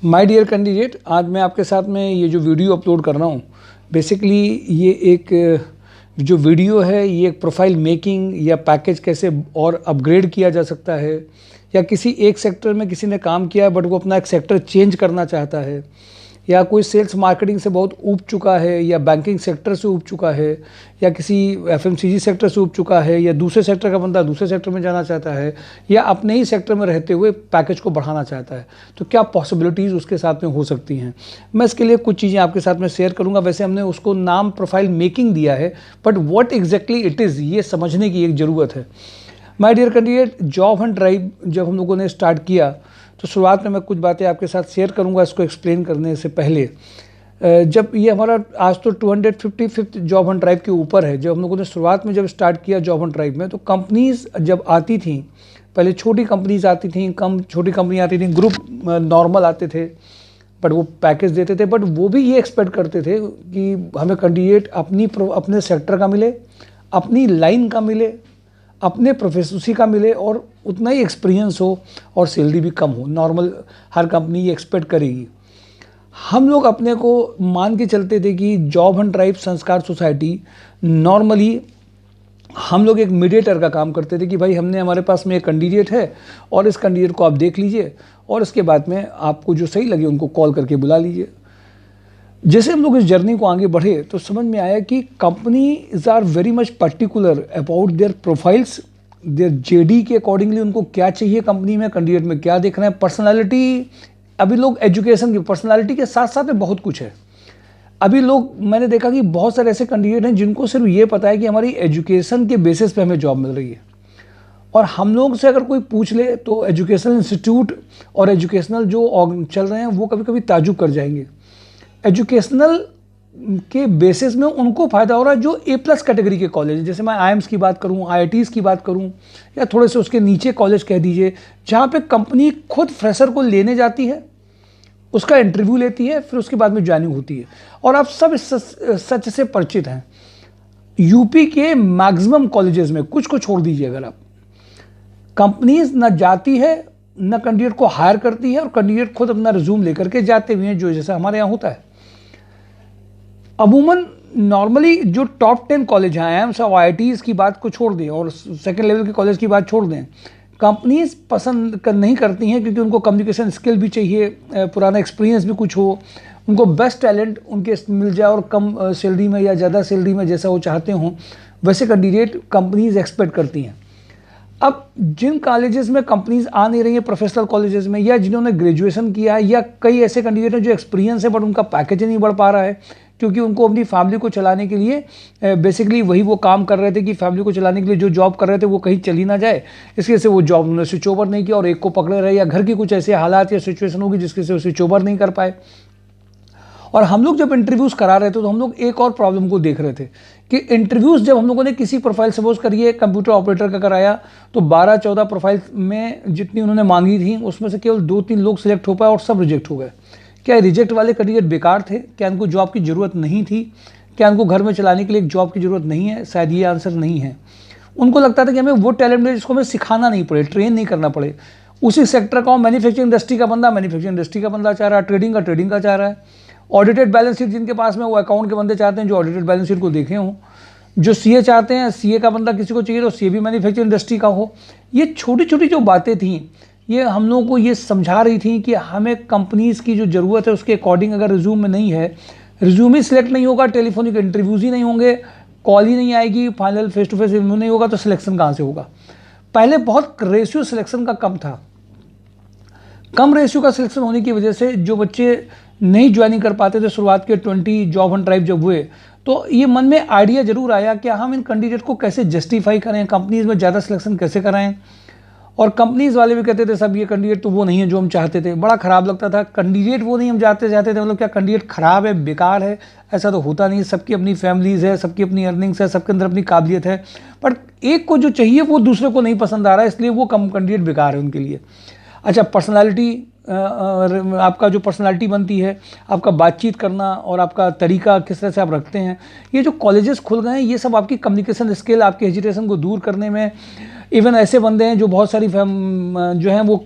My dear candidate, आज मैं आपके साथ में ये जो वीडियो अपलोड कर रहा हूँ, बेसिकली ये एक जो वीडियो है ये एक प्रोफाइल मेकिंग या पैकेज कैसे और अपग्रेड किया जा सकता है, या किसी एक सेक्टर में किसी ने काम किया है बट वो अपना एक सेक्टर चेंज करना चाहता है, या कोई सेल्स मार्केटिंग से बहुत ऊब चुका है, या बैंकिंग सेक्टर से ऊब चुका है, या किसी एफएमसीजी सेक्टर से ऊब चुका है, या दूसरे सेक्टर का बंदा दूसरे सेक्टर में जाना चाहता है, या अपने ही सेक्टर में रहते हुए पैकेज को बढ़ाना चाहता है, तो क्या पॉसिबिलिटीज़ उसके साथ में हो सकती हैं। मैं इसके लिए कुछ चीज़ें आपके साथ में शेयर करूंगा। वैसे हमने उसको नाम प्रोफाइल मेकिंग दिया है, but what exactly it is ये समझने की एक ज़रूरत है। My dear candidate, job hunt drive जब हम लोगों ने स्टार्ट किया तो शुरुआत में मैं कुछ बातें आपके साथ शेयर करूंगा। इसको एक्सप्लेन करने से पहले, जब ये हमारा आज तो 255 जॉब हंट ड्राइव के ऊपर है। जब हम लोगों ने शुरुआत में जब स्टार्ट किया जॉब हंट ड्राइव में, तो कंपनीज जब आती थी, पहले छोटी कंपनीज आती थी, छोटी कंपनी आती थी, ग्रुप नॉर्मल आते थे, बट वो पैकेज देते थे, बट वो भी ये एक्सपेक्ट करते थे कि हमें कैंडिडेट अपने सेक्टर का मिले, अपनी लाइन का मिले, अपने प्रोफेशन उसी का मिले, और उतना ही एक्सपीरियंस हो और सैलरी भी कम हो। नॉर्मल हर कंपनी ये एक्सपेक्ट करेगी। हम लोग अपने को मान के चलते थे कि जॉब हंट ड्राइव संस्कार सोसाइटी नॉर्मली हम लोग एक मीडिएटर का काम करते थे कि भाई हमने हमारे पास में एक कैंडिडेट है और इस कैंडिडेट को आप देख लीजिए और इसके बाद में आपको जो सही लगे उनको कॉल करके बुला लीजिए। जैसे हम लोग इस जर्नी को आगे बढ़े तो समझ में आया कि companies are very much particular about their profiles, their JD के अकॉर्डिंगली उनको क्या चाहिए कंपनी में, कैंडिडेट में क्या देखना है, पर्सनालिटी। अभी लोग एजुकेशन की पर्सनालिटी के साथ साथ में बहुत कुछ है। अभी लोग, मैंने देखा कि बहुत सारे ऐसे कैंडिडेट हैं जिनको सिर्फ ये पता है कि हमारी एजुकेशन के बेसिस पे हमें जॉब मिल रही है, और हम लोग से अगर कोई पूछ ले तो एजुकेशनल इंस्टीट्यूट और एजुकेशनल जो चल रहे हैं वो कभी कभी ताजुब कर जाएंगे। एजुकेशनल के बेसिस में उनको फ़ायदा हो रहा है जो A+ कैटेगरी के कॉलेज, जैसे मैं IIMs की बात करूं, IITs की बात करूं, या थोड़े से उसके नीचे कॉलेज कह दीजिए, जहां पे कंपनी खुद फ्रेशर को लेने जाती है, उसका इंटरव्यू लेती है, फिर उसके बाद में ज्वाइनिंग होती है। और आप सब इस सच से परिचित हैं। यूपी के मैक्सिमम कॉलेजेस में, कुछ को छोड़ दीजिए, अगर आप, कंपनीज न जाती है न कैंडिडेट को हायर करती है, और कैंडिडेट खुद अपना रिज्यूम लेकर के जाते हुए हैं, जो जैसा हमारे यहाँ होता है। अमूमन नॉर्मली जो टॉप 10 कॉलेज हैं, IIMs और IITs की बात को छोड़ दें और सेकेंड लेवल के कॉलेज की बात छोड़ दें, कंपनीज पसंद नहीं करती हैं, क्योंकि उनको कम्युनिकेशन स्किल भी चाहिए, पुराना एक्सपीरियंस भी कुछ हो, उनको बेस्ट टैलेंट उनके मिल जाए, और कम सैलरी में या ज़्यादा सैलरी में, जैसा वो चाहते हों वैसे कैंडिडेट कंपनीज एक्सपेक्ट करती हैं। अब जिन कॉलेजेस में कंपनीज आ नहीं रही है, प्रोफेशनल कॉलेजेस में, या जिन्होंने ग्रेजुएशन किया है, या कई ऐसे कैंडिडेट हैं जो एक्सपीरियंस है बट उनका पैकेज नहीं बढ़ पा रहा है, क्योंकि उनको अपनी फैमिली को चलाने के लिए बेसिकली वही वो काम कर रहे थे कि फैमिली को चलाने के लिए जो जॉब कर रहे थे वो कहीं चली ना जाए, इसकी वजह से वो जॉब उन्होंने स्विच ओवर नहीं किया और एक को पकड़े रहे, या घर की कुछ ऐसे हालात या सिचुएशन होगी जिसकी वजह से स्विच ओवर नहीं कर पाए। और हम लोग जब इंटरव्यूज़ करा रहे थे तो हम लोग एक और प्रॉब्लम को देख रहे थे कि इंटरव्यूज़ जब हम लोगों ने किसी प्रोफाइल, सपोज करिए कंप्यूटर ऑपरेटर का कराया, तो 12-14 प्रोफाइल में जितनी उन्होंने मांगी थी उसमें से केवल 2-3 लोग सिलेक्ट हो पाए और सब रिजेक्ट हो गए। क्या रिजेक्ट वाले कैंडिडेट बेकार थे? क्या उनको जॉब की ज़रूरत नहीं थी? क्या उनको घर में चलाने के लिए एक जॉब की ज़रूरत नहीं है? शायद ये आंसर नहीं है। उनको लगता था कि हमें वो टैलेंट मिले जिसको हमें सिखाना नहीं पड़े, ट्रेन नहीं करना पड़े। उसी सेक्टर का, मैन्युफैक्चरिंग इंडस्ट्री का बंदा मैन्युफैक्चरिंग इंडस्ट्री का बंदा चाह रहा है, ट्रेडिंग का चाह रहा है, ऑडिटेड बैलेंस शीट जिनके पास में, वो अकाउंट के बंदे चाहते हैं जो ऑडिटेड बैलेंस शीट को देखे हों, जो CA चाहते हैं, CA का बंदा किसी को चाहिए तो CA भी मैन्युफैक्चरिंग इंडस्ट्री का हो। ये छोटी छोटी जो बातें थी, ये हम लोगों को ये समझा रही थी कि हमें कंपनीज़ की जो ज़रूरत है उसके अकॉर्डिंग अगर रिज्यूम में नहीं है, रिज्यूम ही सिलेक्ट नहीं होगा, टेलीफोनिक इंटरव्यूज़ ही नहीं होंगे, कॉल ही नहीं आएगी, final face to face interview नहीं होगा, तो सिलेक्शन कहाँ से होगा? पहले बहुत रेशियो सिलेक्शन का कम था। कम रेशियो का सिलेक्शन होने की वजह से जो बच्चे नहीं ज्वाइनिंग कर पाते थे, शुरुआत के 20 जॉब हंट ड्राइव जब हुए, तो ये मन में आइडिया जरूर आया कि हम इन कैंडिडेट को कैसे जस्टिफाई करें, कंपनीज में ज़्यादा सिलेक्शन कैसे कराएं। और कंपनीज वाले भी कहते थे सब ये कैंडिडेट तो वो नहीं है जो हम चाहते थे। बड़ा ख़राब लगता था, कैंडिडेट वो नहीं हम चाहते थे, मतलब क्या कैंडिडेट ख़राब है, बेकार है? ऐसा तो होता नहीं। सबकी अपनी फैमिलीज़ है, सबकी अपनी अर्निंग्स है, सबके अंदर अपनी काबिलियत है, पर एक को जो चाहिए वो दूसरे को नहीं पसंद आ रहा है, इसलिए वो कम कैंडिडेट बेकार है उनके लिए। अच्छा, पर्सनालिटी आपका जो पर्सनालिटी बनती है, आपका बातचीत करना और आपका तरीका किस तरह से आप रखते हैं, ये जो कॉलेजेस खुल गए हैं ये सब आपकी कम्युनिकेशन स्किल, आपके हेजिटेशन को दूर करने में। इवन ऐसे बंदे हैं जो बहुत सारी जो हैं वो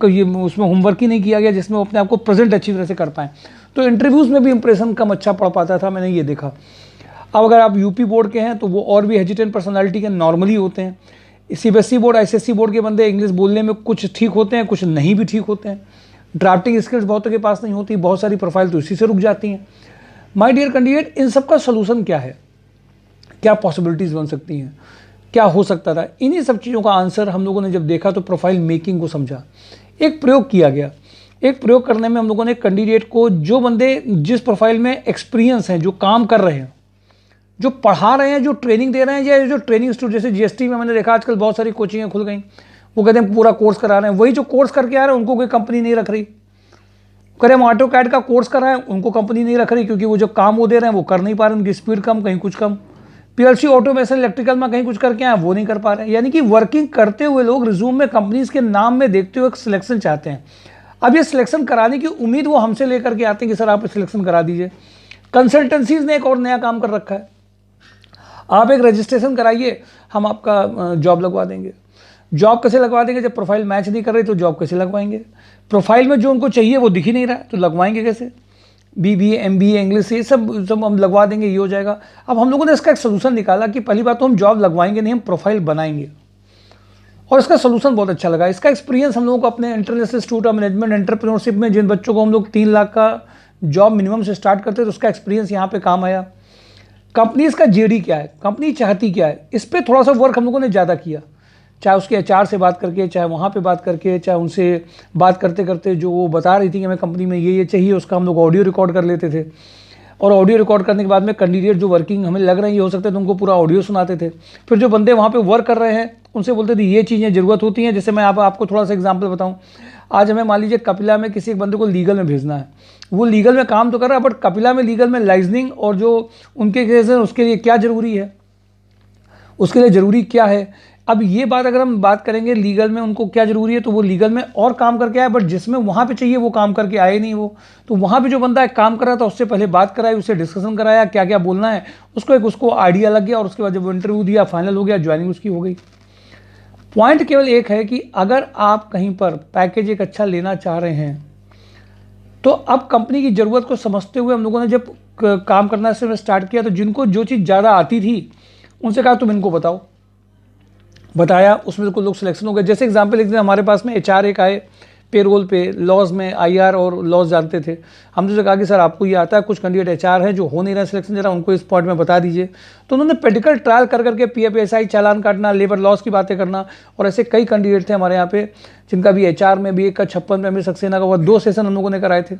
उसमें होमवर्क ही नहीं किया गया जिसमें वो अपने आप को प्रेजेंट अच्छी तरह से कर पाएँ, तो इंटरव्यूज़ में भी इंप्रेशन कम अच्छा पड़ पाता था, मैंने ये देखा। अब अगर आप यूपी बोर्ड के हैं तो वो और भी हेजिटेंट पर्सनालिटी के नॉर्मली होते हैं। सीबीएसई बोर्ड, आईसीएसई बोर्ड के बंदे इंग्लिश बोलने में कुछ ठीक होते हैं, कुछ नहीं भी ठीक होते हैं। ड्राफ्टिंग स्किल्स बहुतों के पास नहीं होती, बहुत सारी प्रोफाइल तो इसी से रुक जाती हैं। माय डियर कैंडिडेट, इन सब का सोल्यूशन क्या है, क्या पॉसिबिलिटीज़ बन सकती हैं, क्या हो सकता था, इन्हीं सब चीज़ों का आंसर हम लोगों ने जब देखा तो प्रोफाइल मेकिंग को समझा। एक प्रयोग किया गया। एक प्रयोग करने में हम लोगों ने कैंडिडेट को, जो बंदे जिस प्रोफाइल में एक्सपीरियंस हैं, जो काम कर रहे हैं, जो पढ़ा रहे हैं, जो ट्रेनिंग दे रहे हैं, या जो ट्रेनिंग स्टूडेंट, जैसे जीएसटी में मैंने देखा आजकल बहुत सारी कोचिंगें खुल गई, वो कहते हैं पूरा कोर्स करा रहे हैं, वही जो कोर्स करके आ रहे हैं उनको कोई कंपनी नहीं रख रही। करें हम ऑटोकैड का कोर्स कर रहे हैं, उनको कंपनी नहीं रख रही क्योंकि वो जो काम वो दे रहे हैं वो कर नहीं पा रहे, उनकी स्पीड कम, कहीं कुछ कम। पीएलसी ऑटोमेशन इलेक्ट्रिकल में कहीं कुछ करके आए, वो नहीं कर पा रहे हैं। यानी कि वर्किंग करते हुए लोग रिज्यूम में कंपनीज के नाम में देखते हुए सिलेक्शन चाहते हैं। अब ये सिलेक्शन कराने की उम्मीद वो हमसे लेकर के आते हैं कि सर आप सिलेक्शन करा दीजिए। कंसल्टेंसीज ने एक और नया काम कर रखा है, आप एक रजिस्ट्रेशन कराइए, हम आपका जॉब लगवा देंगे। जॉब कैसे लगवा देंगे, जब प्रोफाइल मैच नहीं कर रही तो जॉब कैसे लगवाएंगे? प्रोफाइल में जो उनको चाहिए वो दिख ही नहीं रहा है तो लगवाएंगे कैसे? बीबीए, एमबीए, इंग्लिश, ये सब हम लगवा देंगे, ये हो जाएगा। अब हम लोगों ने इसका एक सोल्यूशन निकाला कि पहली बात तो हम जॉब लगवाएंगे नहीं, हम प्रोफाइल बनाएंगे, और इसका सोल्यूशन बहुत अच्छा लगा। इसका एक्सपीरियंस हम लोगों को अपने international institute of management entrepreneurship में, जिन बच्चों को हम लोग 3 लाख का जॉब मिनिमम से स्टार्ट करते तो उसका एक्सपीरियंस यहाँ पे काम आया। कंपनीज का जेडी क्या है, कंपनी चाहती क्या है, इस पर थोड़ा सा वर्क हम लोगों ने ज़्यादा किया। चाहे उसके एचआर से बात करके, चाहे वहाँ पे बात करके, चाहे उनसे बात करते करते जो वो बता रही थी कि हमें कंपनी में ये चाहिए, उसका हम लोग ऑडियो रिकॉर्ड कर लेते थे। और ऑडियो रिकॉर्ड करने के बाद में कैंडिडेट जो वर्किंग हमें लग रहे हैं ये हो सकता है तो उनको पूरा ऑडियो सुनाते थे। फिर जो बंदे वहाँ पे वर्क कर रहे हैं उनसे बोलते थे ये चीज़ें ज़रूरत होती हैं। जैसे मैं आपको थोड़ा सा एग्जांपल बताऊँ, आज हमें मान लीजिए कपिला में किसी एक बंदे को लीगल में भेजना है, वो लीगल में काम तो कर रहा है बट कपिला में लीगल में लाइजनिंग और जो उनके केस है उसके लिए क्या ज़रूरी है, उसके लिए ज़रूरी क्या है। अब ये बात अगर हम बात करेंगे लीगल में उनको क्या ज़रूरी है, तो वो लीगल में और काम करके आए, बट जिसमें वहाँ पे चाहिए वो काम करके आए नहीं वो। तो वहाँ पे जो बंदा काम कर रहा था उससे पहले बात कराई, उससे डिस्कशन कराया क्या क्या बोलना है, उसको आइडिया लग गया, और उसके बाद जब वो इंटरव्यू दिया, फाइनल हो गया, ज्वाइनिंग उसकी हो गई। पॉइंट केवल एक है कि अगर आप कहीं पर पैकेज एक अच्छा लेना चाह रहे हैं तो अब कंपनी की ज़रूरत को समझते हुए हम लोगों ने जब काम करना से स्टार्ट किया तो जिनको जो चीज़ ज़्यादा आती थी उनसे कहा तुम इनको बताओ, बताया, उसमें से कुछ लोग सिलेक्शन हो गए। जैसे एग्जांपल एक दिन हमारे पास में एचआर एक आए पेरोल पे, लॉज में आईआर और लॉज जानते थे। हमने उनसे कहा कि सर आपको ये आता है, कुछ कैंडिडेट एचआर हैं जो हो नहीं रहा सिलेक्शन, जरा उनको इस पॉइंट में बता दीजिए। तो उन्होंने प्रैक्टिकल ट्रायल कर करके पीएफएसआई चालान काटना, लेबर लॉस की बातें करना, और ऐसे कई कैंडिडेट थे हमारे यहाँ पे जिनका भी एचआर में भी एक का 56 में अमीर सक्सेना का हुआ, 2 सेशन हम लोगों ने कराए थे।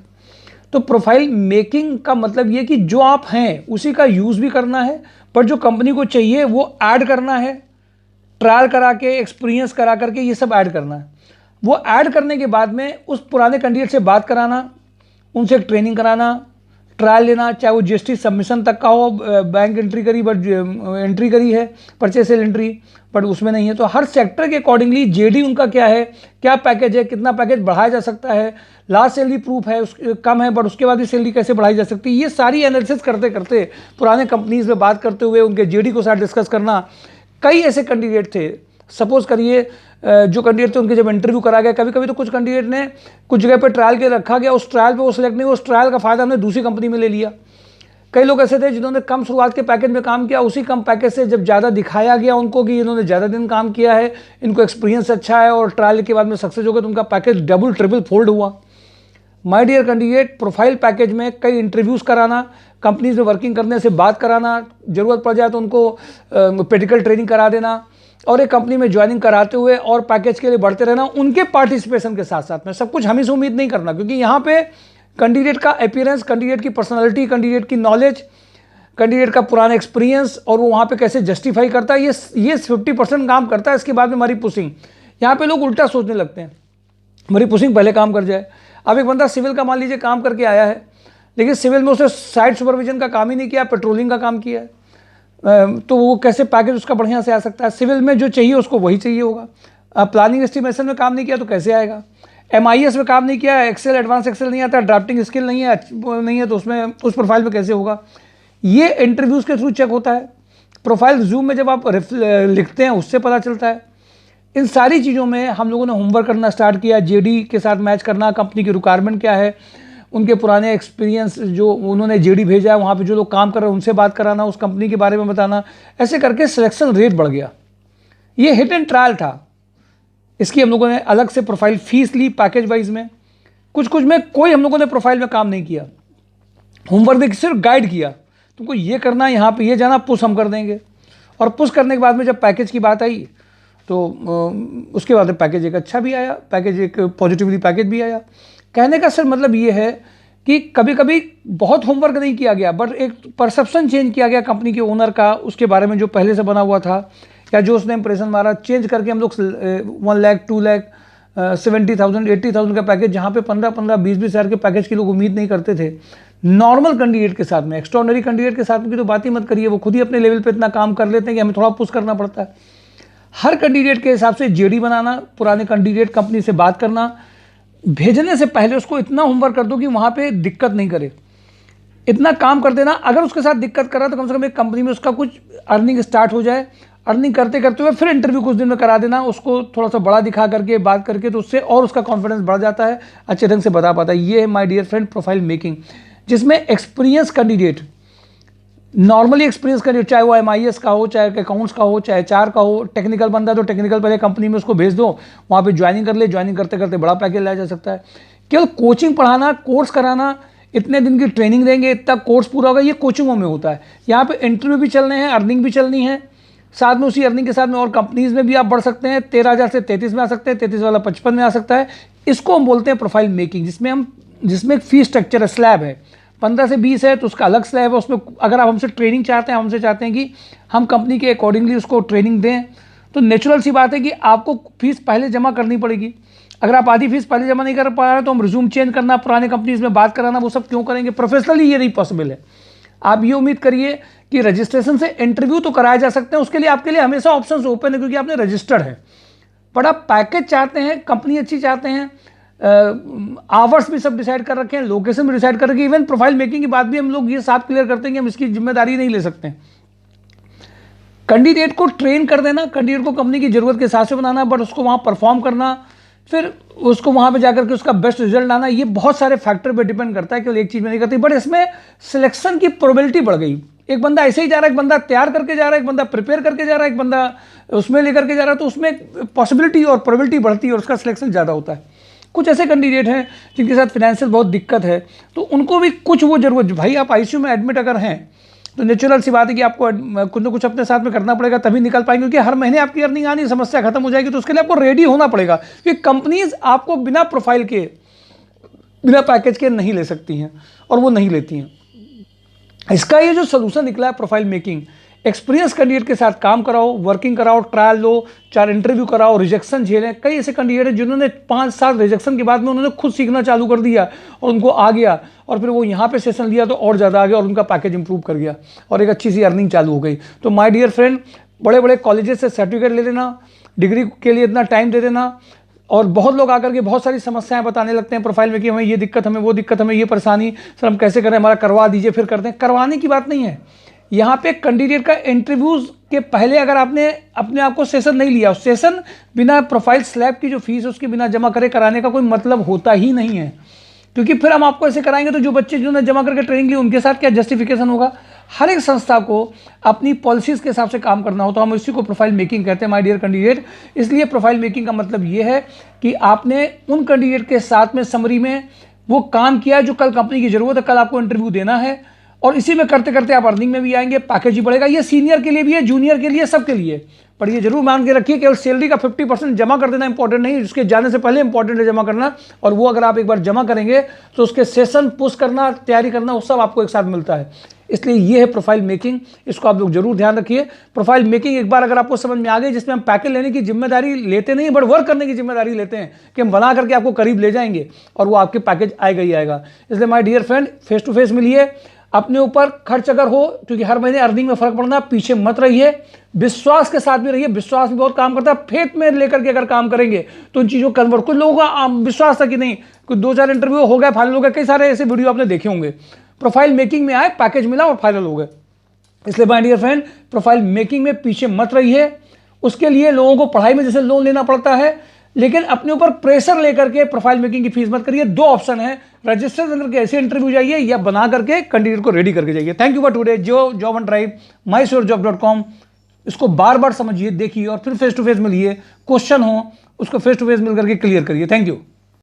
तो प्रोफाइल मेकिंग का मतलब ये कि जो आप हैं उसी का यूज़ भी करना है, पर जो कंपनी को चाहिए वो ऐड करना है, ट्रायल करा के, एक्सपीरियंस करा करके ये सब ऐड करना है। वो ऐड करने के बाद में उस पुराने कैंडिडेट से बात कराना, उनसे एक ट्रेनिंग कराना, ट्रायल लेना, चाहे वो जीएसटी सबमिशन तक का हो, बैंक एंट्री करी बट एंट्री करी है, परचेज सेल एंट्री बट उसमें नहीं है, तो हर सेक्टर के अकॉर्डिंगली जेडी उनका क्या है, क्या पैकेज है, कितना पैकेज बढ़ाया जा सकता है, लास्ट सैलरी प्रूफ है कम है बट उसके बाद भी सैलरी कैसे बढ़ाई जा सकती है, ये सारी एनालिसिस करते करते पुराने कंपनीज में बात करते हुए उनके जेडी को साथ डिस्कस करना। कई ऐसे कैंडिडेट थे, सपोज करिए जो कैंडिडेट थे उनके जब इंटरव्यू करा गया, कभी कभी तो कुछ कैंडिडेट ने कुछ जगह पे ट्रायल के रखा गया, उस ट्रायल पे वो सिलेक्ट नहीं, उस ट्रायल का फायदा हमने दूसरी कंपनी में ले लिया। कई लोग ऐसे थे जिन्होंने कम शुरुआत के पैकेज में काम किया, उसी कम पैकेज से जब ज़्यादा दिखाया गया उनको कि इन्होंने ज़्यादा दिन काम किया है, इनको एक्सपीरियंस अच्छा है और ट्रायल के बाद में सक्सेस हो गए, तो उनका पैकेज डबल ट्रिपल फोल्ड हुआ। My dear candidate, profile package में कई इंटरव्यूज़ कराना, कंपनीज में वर्किंग करने से बात कराना, ज़रूरत पड़ जाए तो उनको प्रैक्टिकल ट्रेनिंग करा देना, और एक कंपनी में ज्वाइनिंग कराते हुए और पैकेज के लिए बढ़ते रहना, उनके पार्टिसिपेशन के साथ साथ में। सब कुछ हम ही से उम्मीद नहीं करना, क्योंकि यहाँ पे कैंडिडेट का अपीयरेंस, कैंडिडेट की पर्सनालिटी, कैंडिडेट की नॉलेज, कैंडिडेट का पुराना एक्सपीरियंस और वो वहाँ पे कैसे जस्टिफाई करता है, ये 50% काम करता है। इसके बाद में हमारी पुशिंग, यहाँ पे लोग उल्टा सोचने लगते हैं, हमारी पुशिंग पहले काम कर जाए। अब एक बंदा सिविल का मान लीजिए काम करके आया है, लेकिन सिविल में उसने साइट सुपरविजन का काम ही नहीं किया, पेट्रोलिंग का काम किया है, तो वो कैसे पैकेज उसका बढ़िया से आ सकता है? सिविल में जो चाहिए उसको वही चाहिए होगा। प्लानिंग एस्टिमेशन में काम नहीं किया तो कैसे आएगा? MIS में काम नहीं किया, एक्सेल एडवांस एक्सेल नहीं आता, ड्राफ्टिंग स्किल नहीं है तो उसमें उस प्रोफाइल में कैसे होगा? ये इंटरव्यूज़ के थ्रू चेक होता है। प्रोफाइल रिज्यूम में जब आप लिखते हैं उससे पता चलता है। इन सारी चीज़ों में हम लोगों ने होमवर्क करना स्टार्ट किया, JD के साथ मैच करना, कंपनी की रिक्वायरमेंट क्या है, उनके पुराने एक्सपीरियंस जो उन्होंने JD भेजा है वहाँ पे जो लोग काम कर रहे हैं उनसे बात कराना, उस कंपनी के बारे में बताना। ऐसे करके सिलेक्शन रेट बढ़ गया। ये हिट एंड ट्रायल था। इसकी हम लोगों ने अलग से प्रोफाइल फीस ली पैकेज वाइज में। कुछ में कोई हम लोगों ने प्रोफाइल में काम नहीं किया, होमवर्क देख सिर्फ गाइड किया, तुमको ये करना, यहाँ पे ये जाना, पुश हम कर देंगे। और पुश करने के बाद में जब पैकेज की बात आई तो उसके बाद पैकेज एक अच्छा भी आया, पैकेज एक पॉजिटिवली पैकेज भी आया। कहने का सिर्फ मतलब ये है कि कभी कभी बहुत होमवर्क नहीं किया गया, बट एक परसेप्शन चेंज किया गया कंपनी के ओनर का, उसके बारे में जो पहले से बना हुआ था या जो उसने इंप्रेशन मारा, चेंज करके हम लोग 1 लाख 2 लाख 70,000 80,000 का पैकेज, जहाँ पे 15-15 20-20 हज़ार के पैकेज की लोग उम्मीद नहीं करते थे, नॉर्मल कैंडिडेट के साथ में, एक्स्ट्रॉर्डिनरी कैंडिडेट के साथ में की तो बात ही मत करिए। वो खुद ही अपने लेवल पे इतना काम कर लेते हैं कि हमें थोड़ा पुश करना पड़ता है। हर कैंडिडेट के हिसाब से JD बनाना, पुराने कैंडिडेट कंपनी से बात करना, भेजने से पहले उसको इतना होमवर्क कर दो कि वहाँ पे दिक्कत नहीं करे, इतना काम कर देना। अगर उसके साथ दिक्कत करा तो कम से कम एक कंपनी में उसका कुछ अर्निंग स्टार्ट हो जाए, अर्निंग करते करते हुए फिर इंटरव्यू कुछ दिन में करा देना, उसको थोड़ा सा बड़ा दिखा करके बात करके, तो उससे और उसका कॉन्फिडेंस बढ़ जाता है, अच्छे ढंग से बता पाता है। ये है my dear friend profile making, जिसमें experience candidate, normally experience candidate, चाहे वो MIS का हो, चाहे अकाउंट्स का हो, चाहे HR का हो, टेक्निकल बंदा तो टेक्निकल पहले कंपनी में उसको भेज दो, वहाँ पे ज्वाइनिंग कर ले, ज्वाइनिंग करते करते बड़ा पैकेज लाया जा सकता है। केवल कोचिंग पढ़ाना, कोर्स कराना, इतने दिन की ट्रेनिंग देंगे, इतना कोर्स पूरा होगा, ये कोचिंगों में होता है। यहाँ पे इंटरव्यू भी चलने हैं, अर्निंग भी चलनी है, साथ में उसी अर्निंग के साथ में और कंपनीज में भी आप बढ़ सकते हैं। 13,000 से 33 में आ सकते हैं, 33 वाला 55 में आ सकता है। इसको हम बोलते हैं प्रोफाइल मेकिंग, जिसमें एक फीस स्ट्रक्चर है, स्लैब है। 15 से 20 है तो उसका अलग स्लैब है। उसमें अगर आप हमसे ट्रेनिंग चाहते हैं, हमसे चाहते हैं कि हम कंपनी के अकॉर्डिंगली उसको ट्रेनिंग दें, तो नेचुरल सी बात है कि आपको फीस पहले जमा करनी पड़ेगी। अगर आप आधी फीस पहले जमा नहीं कर पा रहे तो हम रिज्यूम चेंज करना, पुराने कंपनीज में बात कराना, वो सब क्यों करेंगे? प्रोफेशनली ये नहीं पॉसिबल है। आप ये उम्मीद करिए कि रजिस्ट्रेशन से इंटरव्यू तो कराए जा सकते हैं, उसके लिए आपके लिए हमेशा ऑप्शंस ओपन है क्योंकि आपने रजिस्टर्ड है। बट आप पैकेज चाहते हैं, कंपनी अच्छी चाहते हैं, आवर्स भी सब डिसाइड कर रखे हैं, लोकेशन भी डिसाइड कर रखे हैं, इवन प्रोफाइल मेकिंग की बात भी हम लोग ये साफ क्लियर करते हैं कि हम इसकी जिम्मेदारी नहीं ले सकते। कैंडिडेट को ट्रेन कर देना, कैंडिडेट को कंपनी की जरूरत के हिसाब से बनाना, बट उसको वहाँ परफॉर्म करना, फिर उसको वहाँ पे जाकर के उसका बेस्ट रिजल्ट आना, ये बहुत सारे फैक्टर पे डिपेंड करता है, केवल एक चीज़ में नहीं करती। बट इसमें सिलेक्शन की प्रोबेबिलिटी बढ़ गई। एक बंदा ऐसे ही जा रहा है, एक बंदा तैयार करके जा रहा है, एक बंदा प्रिपेयर करके जा रहा है, एक बंदा उसमें लेकर के जा रहा है, तो उसमें पॉसिबिलिटी और प्रोबेबिलिटी बढ़ती है और उसका सिलेक्शन ज़्यादा होता है। कुछ ऐसे कैंडिडेट हैं जिनके साथ फिनेंशियल बहुत दिक्कत है, तो उनको भी कुछ वो जरूरत, भाई आप ICU में एडमिट अगर हैं तो नेचुरल सी बात है कि आपको कुछ ना कुछ अपने साथ में करना पड़ेगा, तभी निकल पाएंगे। क्योंकि हर महीने आपकी अर्निंग आनी, समस्या खत्म हो जाएगी, तो उसके लिए आपको रेडी होना पड़ेगा। क्योंकि कंपनीज आपको बिना प्रोफाइल के, बिना पैकेज के नहीं ले सकती हैं, और वो नहीं लेती हैं। इसका ये जो सोल्यूशन निकला है प्रोफाइल मेकिंग, एक्सपीरियंस कैंडिडेट के साथ काम कराओ, वर्किंग कराओ, ट्रायल लो, 4 इंटरव्यू कराओ, रिजेक्शन झेलें। कई ऐसे कैंडिडेट हैं जिन्होंने 5 साल रिजेक्शन के बाद में उन्होंने खुद सीखना चालू कर दिया और उनको आ गया, और फिर वो यहाँ पे सेशन लिया तो और ज़्यादा आ गया और उनका पैकेज इंप्रूव कर गया और एक अच्छी सी अर्निंग चालू हो गई। तो माय डियर फ्रेंड, बड़े बड़े कॉलेजेस से सर्टिफिकेट ले लेना, डिग्री के लिए इतना टाइम दे देना, और बहुत लोग आकर के बहुत सारी समस्याएं बताने लगते हैं प्रोफाइल में कि हमें ये दिक्कत, हमें वो दिक्कत, हमें ये परेशानी, सर हम कैसे करें, हमारा करवा दीजिए, फिर करते हैं। करवाने की बात नहीं है यहाँ पे। कैंडिडेट का इंटरव्यूज के पहले अगर आपने अपने आप को सेशन नहीं लिया, उस सेशन बिना प्रोफाइल स्लैब की जो फीस है उसके बिना जमा करे कराने का कोई मतलब होता ही नहीं है। क्योंकि फिर हम आपको ऐसे कराएंगे तो जो बच्चे जिन्होंने जमा करके ट्रेनिंग ली उनके साथ क्या जस्टिफिकेशन होगा। हर एक संस्था को अपनी पॉलिसीज के हिसाब से काम करना हो, तो हम इसी को प्रोफाइल मेकिंग कहते हैं माय डियर कैंडिडेट। इसलिए प्रोफाइल मेकिंग का मतलब ये है कि आपने उन कैंडिडेट के साथ में समरी में वो काम किया जो कल कंपनी की जरूरत है, कल आपको इंटरव्यू देना है, और इसी में करते करते आप अर्निंग में भी आएंगे, पैकेज ही बढ़ेगा। ये सीनियर के लिए भी है, जूनियर के लिए, सबके लिए। पर ये जरूर मान के रखिए, केवल सैलरी का 50% जमा कर देना इंपॉर्टेंट नहीं, उसके जाने से पहले इंपॉर्टेंट है जमा करना। और वो अगर आप एक बार जमा करेंगे तो उसके सेशन पुश करना, तैयारी करना, वो सब आपको एक साथ मिलता है। इसलिए ये है प्रोफाइल मेकिंग, इसको आप लोग जरूर ध्यान रखिए। प्रोफाइल मेकिंग एक बार अगर आपको समझ में आ गई, जिसमें हम पैकेज लेने की जिम्मेदारी लेते नहीं, बट वर्क करने की जिम्मेदारी लेते हैं कि हम बना करके आपको करीब ले जाएंगे और वो आपके पैकेज आएगा ही आएगा। इसलिए my dear friend, face to face मिलिए, अपने ऊपर खर्च अगर हो, क्योंकि हर महीने अर्निंग में फर्क पड़ना, पीछे मत रहिए, विश्वास के साथ भी रहिए। विश्वास भी बहुत काम करता है। फेथ में लेकर के अगर काम करेंगे तो उन चीज़ों को कन्वर्ट, कुछ लोगों का विश्वास था कि नहीं, कुछ 2-4 इंटरव्यू हो गया, फाइनल हो गया, कई सारे ऐसे वीडियो आपने देखे होंगे, प्रोफाइल मेकिंग में आए, पैकेज मिला और फाइनल हो गए। इसलिए my dear friend, profile making में पीछे मत रहिए। उसके लिए लोगों को पढ़ाई में जैसे लोन लेना पड़ता है, लेकिन अपने ऊपर प्रेशर लेकर के प्रोफाइल मेकिंग की फीस मत करिए। 2 ऑप्शन है, रजिस्टर करके ऐसे इंटरव्यू जाइए या बना करके कैंडिडेट को रेडी करके जाइए। Thank you for today. Job on drive, mysurejob.com, इसको बार बार समझिए, देखिए और फिर फेस टू फेस मिलिए। क्वेश्चन हो उसको फेस टू फेस मिल करके क्लियर करिए। Thank you.